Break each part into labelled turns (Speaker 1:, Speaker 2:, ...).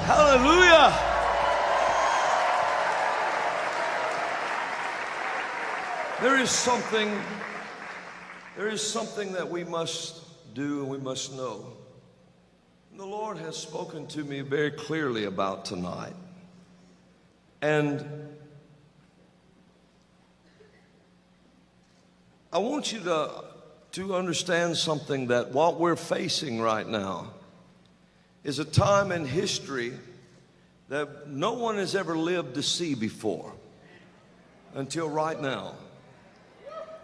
Speaker 1: Hallelujah. There is something that we must do and we must know. And the Lord has spoken to me very clearly about tonight. And I want you to understand something, that what we're facing right now is a time in history that no one has ever lived to see before until right now.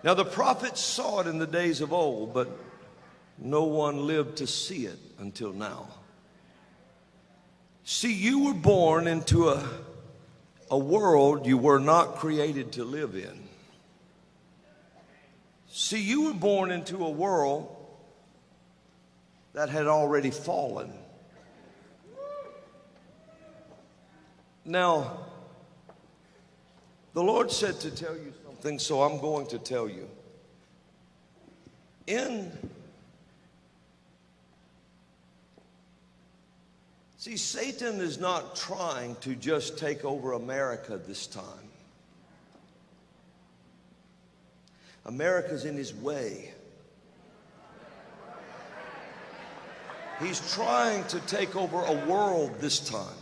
Speaker 1: Now, the prophets saw it in the days of old, but no one lived to see it until now. See, you were born into a world you were not created to live in. See, you were born into a world that had already fallen. Now, the Lord said to tell you something, so I'm going to tell you. See, Satan is not trying to just take over America this time. America's in his way. He's trying to take over a world this time.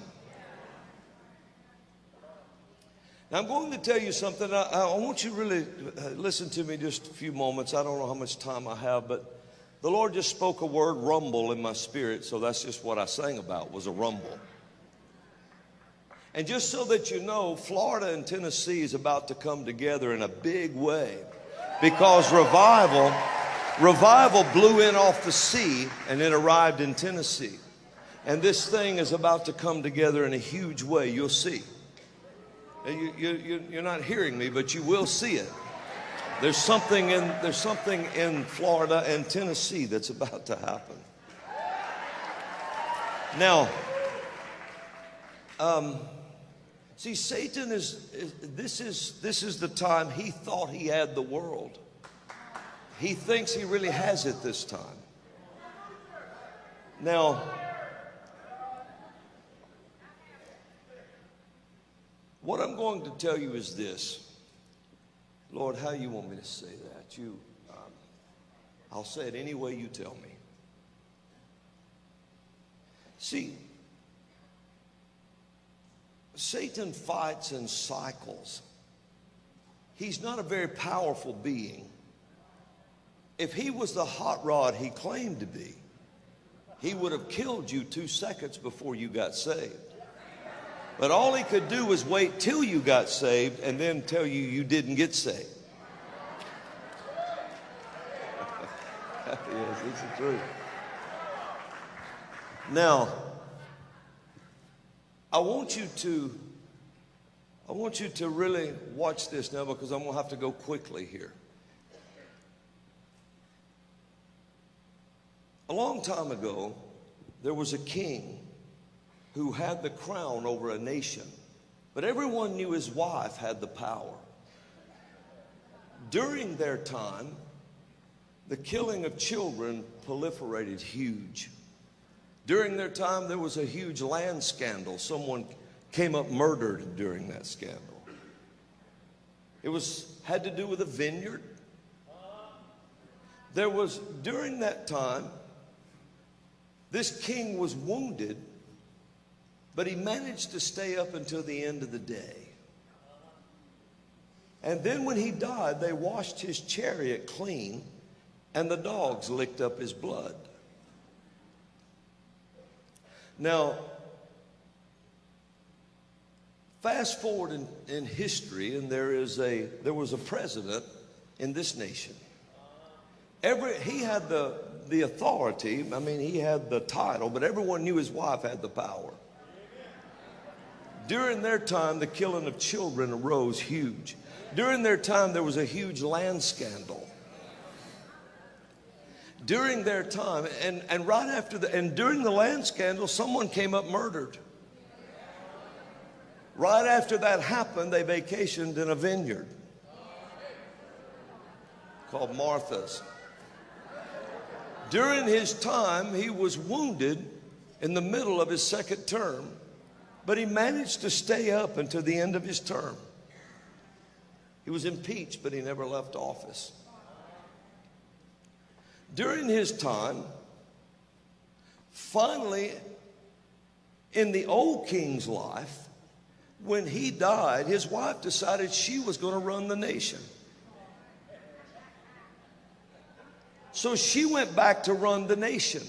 Speaker 1: Now, I'm going to tell you something. I want you to really listen to me just a few moments. I don't know how much time I have, but the Lord just spoke a word, rumble, in my spirit, so that's just what I sang about, was a rumble. And just so that you know, Florida and Tennessee is about to come together in a big way, because revival blew in off the sea and it arrived in Tennessee. And this thing is about to come together in a huge way. You'll see. You're not hearing me, but you will see it. There's something in Florida and Tennessee that's about to happen. Now, see, Satan this is the time he thought he had the world. He thinks he really has it this time. Now, what I'm going to tell you is this. Lord, how you want me to say that? I'll say it any way you tell me. See, Satan fights in cycles. He's not a very powerful being. If he was the hot rod he claimed to be, he would have killed you 2 seconds before you got saved. But all he could do was wait till you got saved and then tell you you didn't get saved. Yes, it's the truth. Now, I want you to really watch this now, because I'm going to have to go quickly here. A long time ago, there was a king who had the crown over a nation, but everyone knew his wife had the power. During their time, the killing of children proliferated huge. During their time, there was a huge land scandal. Someone came up murdered during that scandal. It had to do with a vineyard. During that time, this king was wounded, but he managed to stay up until the end of the day. And then when he died, they washed his chariot clean, and the dogs licked up his blood. Now, fast forward in history, and there was a president in this nation. He had the authority, he had the title, but everyone knew his wife had the power. During their time, the killing of children arose huge. During their time, there was a huge land scandal. During their time, and right after and during the land scandal, someone came up murdered. Right after that happened, they vacationed in a vineyard called Martha's. During his time, he was wounded in the middle of his second term, But he managed to stay up until the end of his term. He was impeached, but he never left office. During his time, finally, in the old king's life, when he died, his wife decided she was going to run the nation. So she went back to run the nation.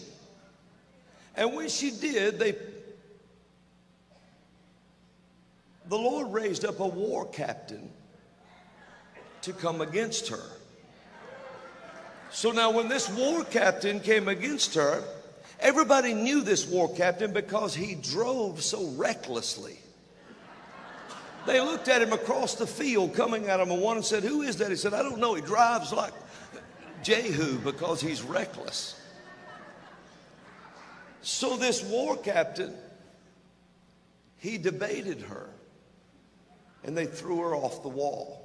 Speaker 1: And when she did, the Lord raised up a war captain to come against her. So now when this war captain came against her, everybody knew this war captain because he drove so recklessly. They looked at him across the field coming at him, and one said, "Who is that?" He said, "I don't know. He drives like Jehu because he's reckless." So this war captain, he debated her, and they threw her off the wall.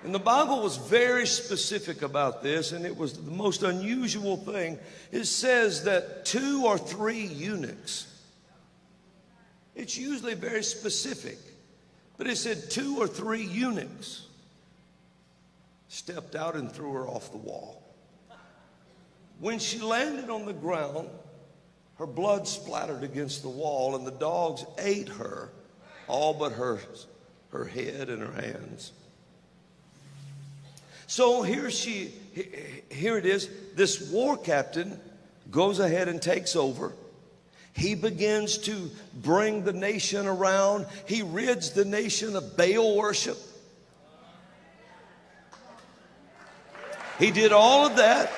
Speaker 1: And the Bible was very specific about this, and it was the most unusual thing. It says that 2 or 3 eunuchs. It's usually very specific, but it said 2 or 3 eunuchs stepped out and threw her off the wall. When she landed on the ground, her blood splattered against the wall, and the dogs ate her, all but her head and her hands. So here it is. This war captain goes ahead and takes over. He begins to bring the nation around. He rids the nation of Baal worship. He did all of that.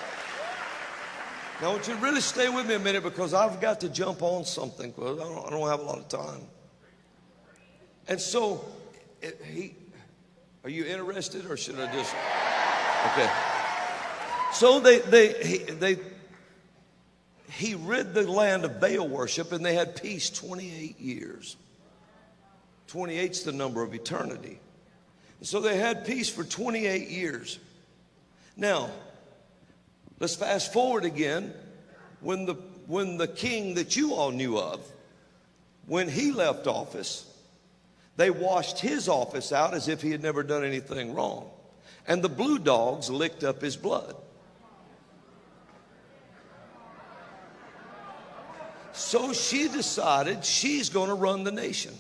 Speaker 1: Now I want you to really stay with me a minute, because I've got to jump on something, because I don't have a lot of time. And so, are you interested, or should I just? Okay. So he rid the land of Baal worship, and they had peace 28 years. 28's the number of eternity. So they had peace for 28 years. Now, let's fast forward again. When the king that you all knew of, when he left office, they washed his office out as if he had never done anything wrong. And the blue dogs licked up his blood. So she decided she's going to run the nation.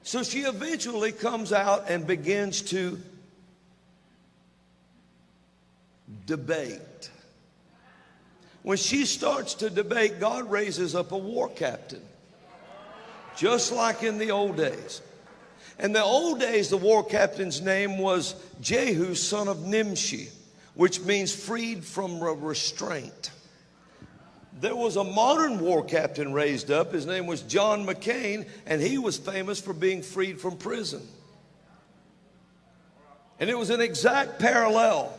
Speaker 1: So she eventually comes out and begins to debate. When she starts to debate, God raises up a war captain, just like in the old days. In the old days, the war captain's name was Jehu, son of Nimshi, which means freed from restraint. There was a modern war captain raised up. His name was John McCain, and he was famous for being freed from prison. And it was an exact parallel.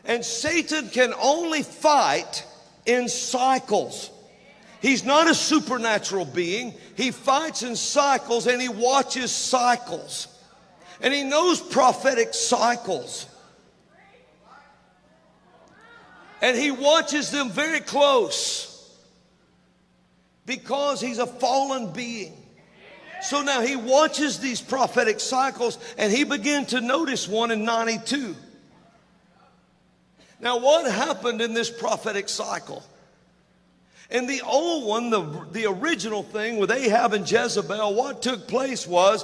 Speaker 1: And Satan can only fight in cycles. He's not a supernatural being. He fights in cycles, and he watches cycles. And he knows prophetic cycles. And he watches them very close, because he's a fallen being. So now he watches these prophetic cycles, and he began to notice one in 92. Now, what happened in this prophetic cycle? In the old one, the original thing with Ahab and Jezebel, what took place was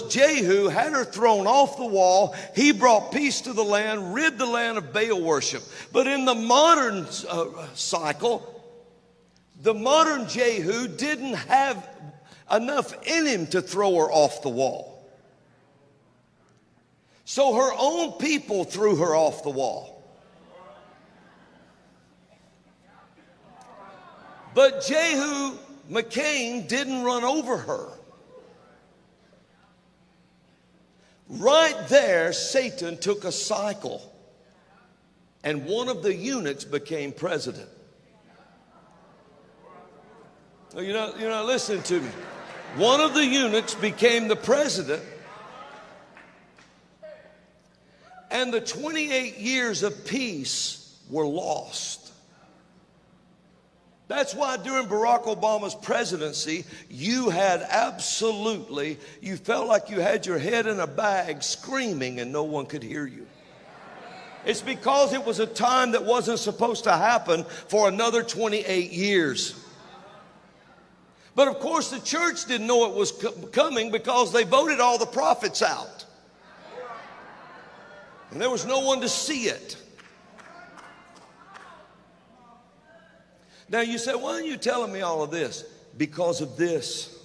Speaker 1: Jehu had her thrown off the wall. He brought peace to the land, rid the land of Baal worship. But in the modern cycle, the modern Jehu didn't have enough in him to throw her off the wall. So her own people threw her off the wall. But Jehu McCain didn't run over her. Right there, Satan took a cycle, and one of the eunuchs became president. You're not listening to me. One of the eunuchs became the president, and the 28 years of peace were lost. That's why during Barack Obama's presidency, you felt like you had your head in a bag screaming and no one could hear you. It's because it was a time that wasn't supposed to happen for another 28 years. But of course the church didn't know it was coming because they voted all the prophets out. And there was no one to see it. Now you say, why are you telling me all of this? Because of this.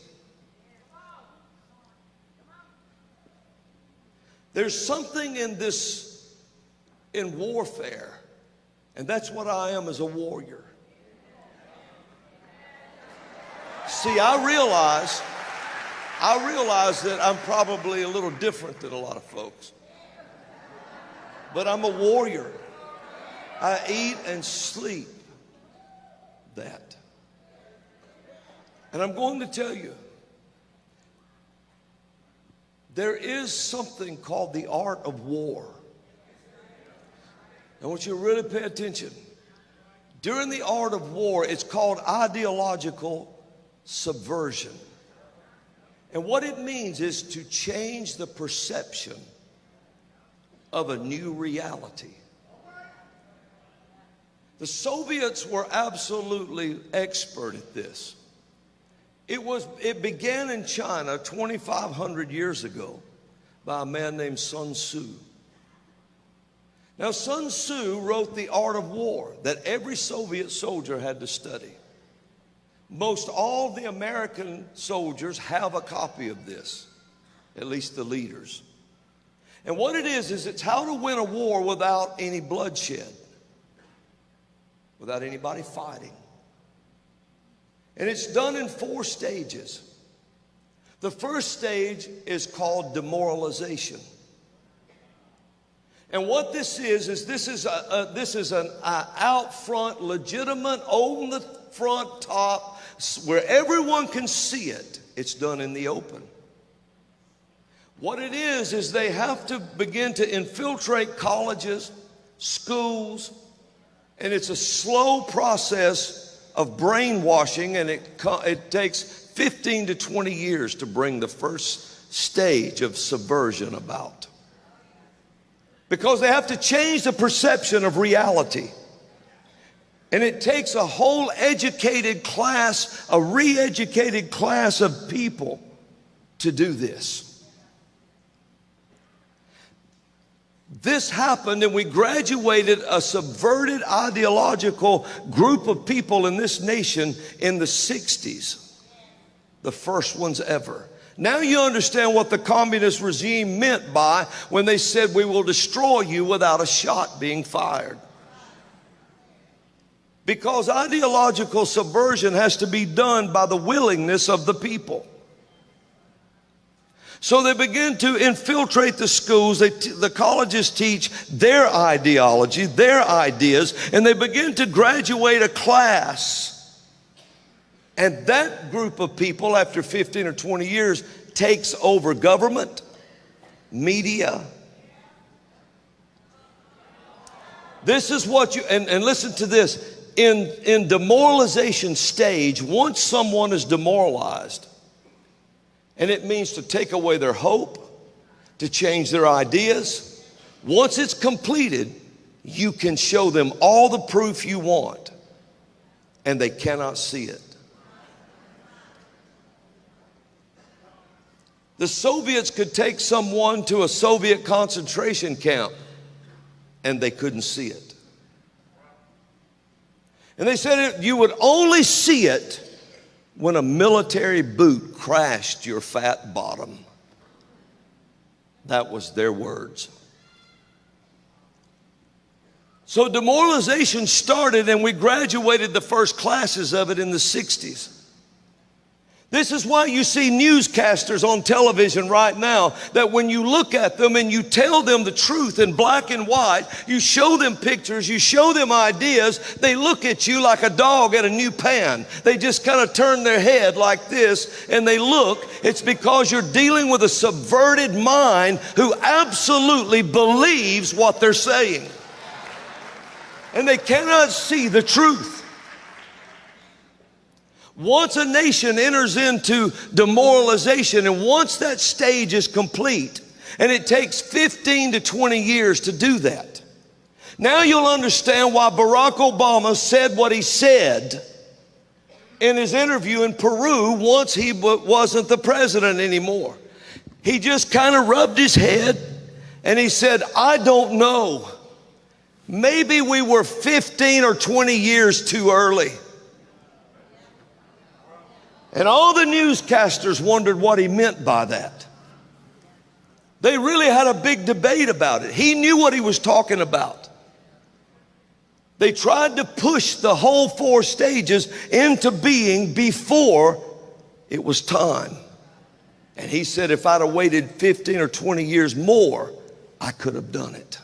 Speaker 1: There's something in warfare, and that's what I am as a warrior. See, I realize that I'm probably a little different than a lot of folks. But I'm a warrior. I eat and sleep that. And I'm going to tell you, there is something called the art of war. I want you to really pay attention. During the art of war, it's called ideological subversion. And what it means is to change the perception of a new reality. The Soviets were absolutely expert at this. It began in China 2,500 years ago by a man named Sun Tzu. Now, Sun Tzu wrote The Art of War that every Soviet soldier had to study. Most all the American soldiers have a copy of this, at least the leaders. And what it is it's how to win a war without any bloodshed, without anybody fighting. And it's done in 4 stages. The first stage is called demoralization. And what this is this is an out front, legitimate, on the front top, where everyone can see it. It's done in the open. What it is they have to begin to infiltrate colleges, schools, and it's a slow process of brainwashing, and it takes 15 to 20 years to bring the first stage of subversion about. Because they have to change the perception of reality. And it takes a whole educated class, a re-educated class of people to do this. This happened, and we graduated a subverted ideological group of people in this nation in the 60s. The first ones ever. Now you understand what the communist regime meant by when they said, we will destroy you without a shot being fired. Because ideological subversion has to be done by the willingness of the people. So they begin to infiltrate the schools. The colleges teach their ideology, their ideas, and they begin to graduate a class. And that group of people, after 15 or 20 years, takes over government, media. This is what you, and listen to this. In demoralization stage, once someone is demoralized, and it means to take away their hope, to change their ideas. Once it's completed, you can show them all the proof you want, and they cannot see it. The Soviets could take someone to a Soviet concentration camp, and they couldn't see it. And they said you would only see it when a military boot crashed your fat bottom. That was their words. So demoralization started, and we graduated the first classes of it in the 60s. This is why you see newscasters on television right now, that when you look at them and you tell them the truth in black and white, you show them pictures, you show them ideas, they look at you like a dog at a new pan. They just kind of turn their head like this and they look. It's because you're dealing with a subverted mind who absolutely believes what they're saying. And they cannot see the truth. Once a nation enters into demoralization, and once that stage is complete, and it takes 15 to 20 years to do that, now you'll understand why Barack Obama said what he said in his interview in Peru once he wasn't the president anymore. He just kind of rubbed his head and he said, I don't know. Maybe we were 15 or 20 years too early. And all the newscasters wondered what he meant by that. They really had a big debate about it. He knew what he was talking about. They tried to push the whole 4 stages into being before it was time. And he said, if I'd have waited 15 or 20 years more, I could have done it.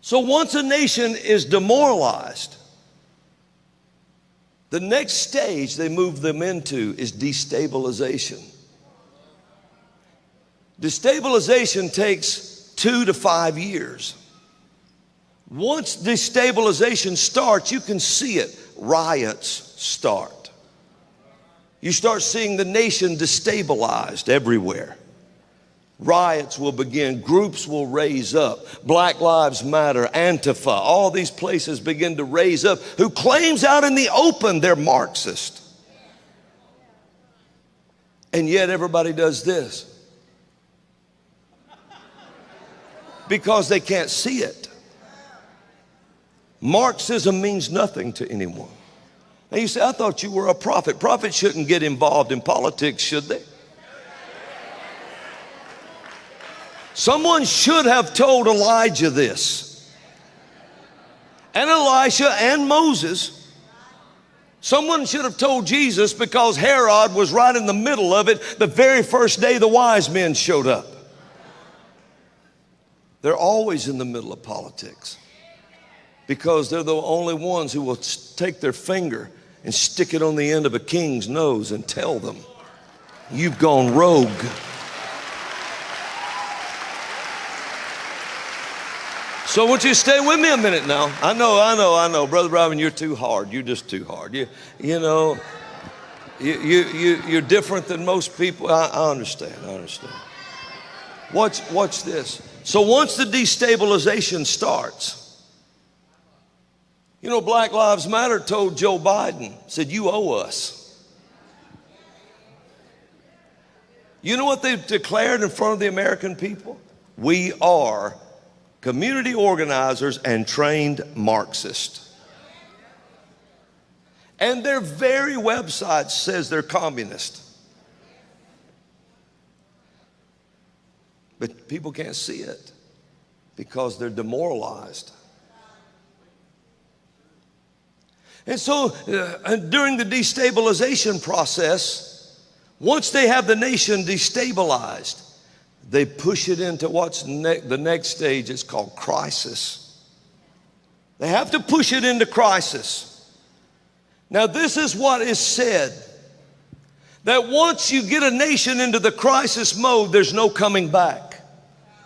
Speaker 1: So once a nation is demoralized, the next stage they move them into is destabilization. Destabilization takes 2 to 5 years. Once destabilization starts, you can see it. Riots start. You start seeing the nation destabilized everywhere. Riots will begin. Groups will raise up. Black Lives Matter, Antifa, all these places begin to raise up. Who claims out in the open they're Marxist. And yet everybody does this. Because they can't see it. Marxism means nothing to anyone. And you say, I thought you were a prophet. Prophets shouldn't get involved in politics, should they? Someone should have told Elijah this. And Elisha and Moses. Someone should have told Jesus, because Herod was right in the middle of it the very first day the wise men showed up. They're always in the middle of politics because they're the only ones who will take their finger and stick it on the end of a king's nose and tell them, you've gone rogue. So I want you to stay with me a minute now. I know. Brother Robin, you're too hard. You're just too hard. You're different than most people. I understand. Watch this. So once the destabilization starts, Black Lives Matter told Joe Biden, said, you owe us. You know what they declared in front of the American people? We are community organizers and trained Marxists. And their very website says they're communist. But people can't see it because they're demoralized. And so during the destabilization process, once they have the nation destabilized, they push it into what's the next stage. It's called crisis. They have to push it into crisis. Now, this is what is said, that once you get a nation into the crisis mode, there's no coming back.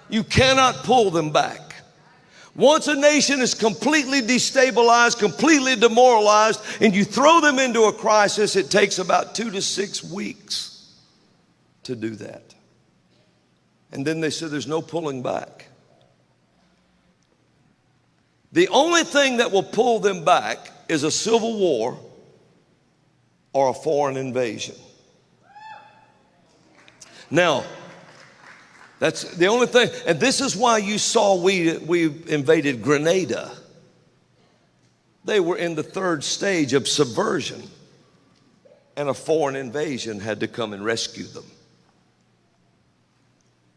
Speaker 1: You cannot pull them back. Once a nation is completely destabilized, completely demoralized, and you throw them into a crisis, it takes about 2 to 6 weeks to do that. And then they said there's no pulling back. The only thing that will pull them back is a civil war or a foreign invasion. Now, that's the only thing. And this is why you saw we invaded Grenada. They were in the 3rd stage of subversion, and a foreign invasion had to come and rescue them.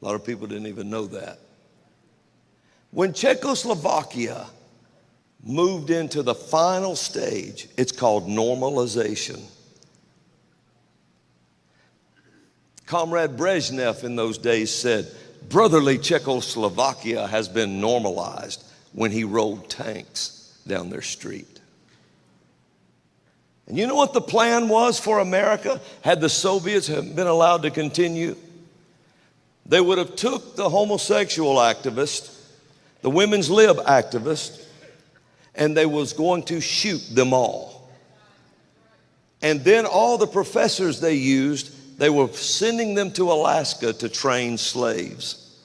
Speaker 1: A lot of people didn't even know that. When Czechoslovakia moved into the final stage, it's called normalization. Comrade Brezhnev in those days said, brotherly Czechoslovakia has been normalized when he rolled tanks down their street. And you know what the plan was for America had the Soviets been allowed to continue? They would have took the homosexual activist, the women's lib activist, and they was going to shoot them all. And then all the professors they used, they were sending them to Alaska to train slaves.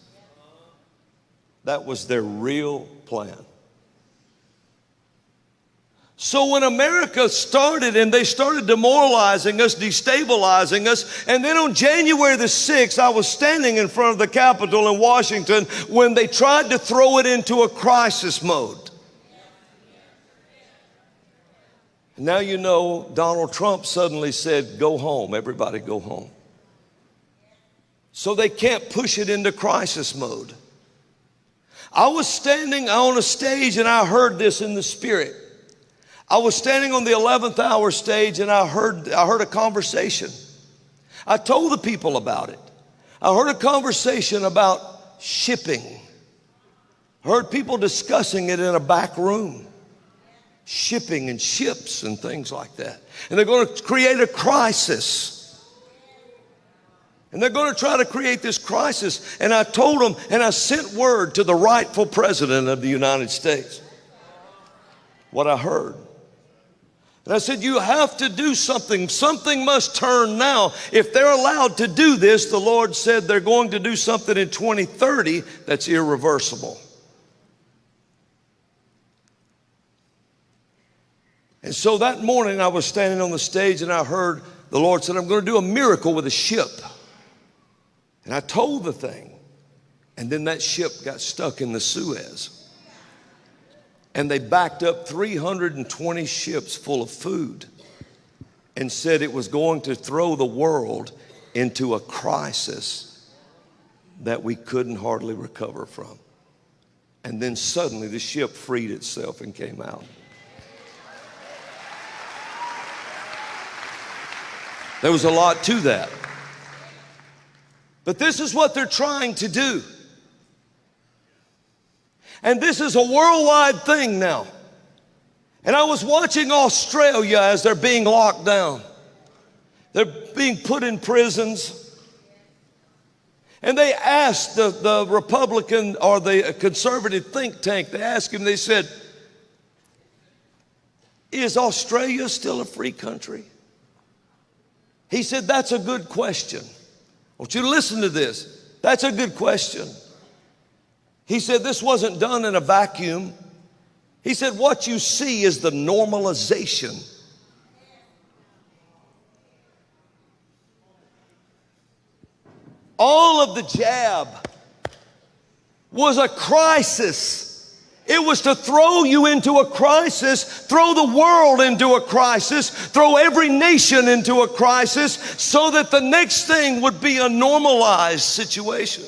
Speaker 1: That was their real plan. So when America started and they started demoralizing us, destabilizing us, and then on January the 6th, I was standing in front of the Capitol in Washington when they tried to throw it into a crisis mode. Now you know Donald Trump suddenly said, go home, everybody go home. So they can't push it into crisis mode. I was standing on a stage and I heard this in the spirit. I was standing on the 11th hour stage and I heard a conversation. I told the people about it. I heard a conversation about shipping. I heard people discussing it in a back room. Shipping and ships and things like that. And they're going to create a crisis. And they're going to try to create this crisis. And I told them, and I sent word to the rightful president of the United States what I heard. And I said, you have to do something. Something must turn now. If they're allowed to do this, the Lord said they're going to do something in 2030 that's irreversible. And so that morning I was standing on the stage and I heard the Lord said, I'm going to do a miracle with a ship. And I told the thing. And then that ship got stuck in the Suez. And they backed up 320 ships full of food and said it was going to throw the world into a crisis that we couldn't hardly recover from. And then suddenly the ship freed itself and came out. There was a lot to that. But this is what they're trying to do. And this is a worldwide thing now. And I was watching Australia as they're being locked down. They're being put in prisons. And they asked the Republican or the conservative think tank, they asked him, they said, is Australia still a free country? He said, that's a good question. I want you to listen to this. That's a good question. He said, this wasn't done in a vacuum. He said, what you see is the normalization. All of the jab was a crisis. It was to throw you into a crisis, throw the world into a crisis, throw every nation into a crisis so that the next thing would be a normalized situation.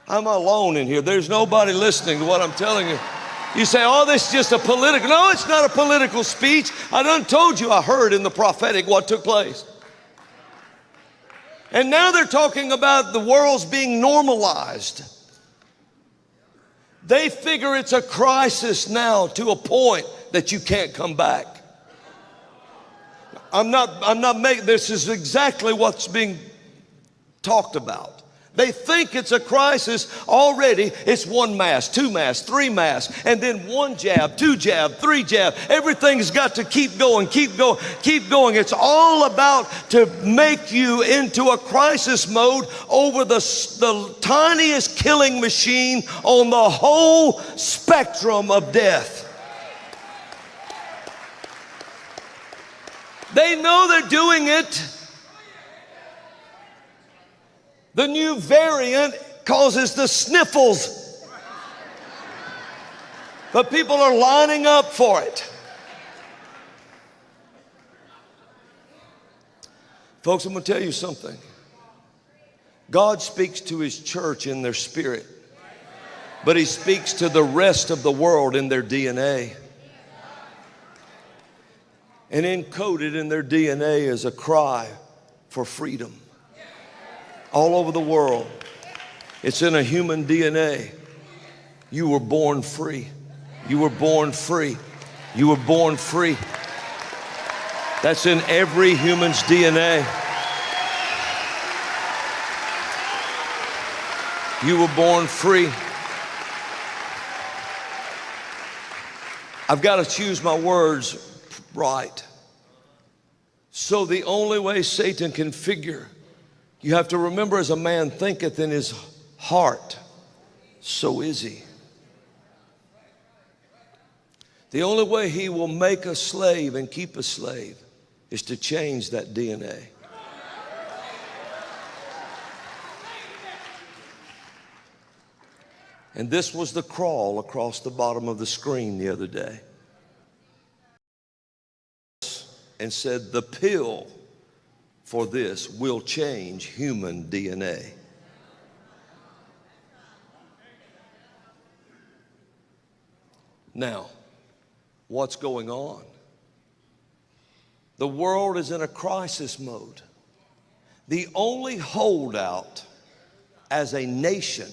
Speaker 1: I'm alone in here. There's nobody listening to what I'm telling you. You say, oh, this is just a political. No, it's not a political speech. I done told you I heard in the prophetic what took place. And now they're talking about the world's being normalized. They figure it's a crisis now to a point that you can't come back. I'm not making, this is exactly what's being talked about. They think it's a crisis already. It's one mask, two masks, three masks, and then one jab, two jab, three jab. Everything's got to keep going, keep going, keep going. It's all about to make you into a crisis mode over the tiniest killing machine on the whole spectrum of death. They know they're doing it. The new variant causes the sniffles. But people are lining up for it. Folks, I'm going to tell you something. God speaks to His church in their spirit, but He speaks to the rest of the world in their DNA. And encoded in their DNA is a cry for freedom. All over the world. It's in a human DNA. You were born free. You were born free. You were born free. That's in every human's DNA. You were born free. I've got to choose my words right. So the only way Satan can figure, you have to remember, as a man thinketh in his heart, so is he. The only way he will make a slave and keep a slave is to change that DNA. And this was the crawl across the bottom of the screen the other day. And said the pill for this will change human DNA. Now, what's going on? The world is in a crisis mode. The only holdout as a nation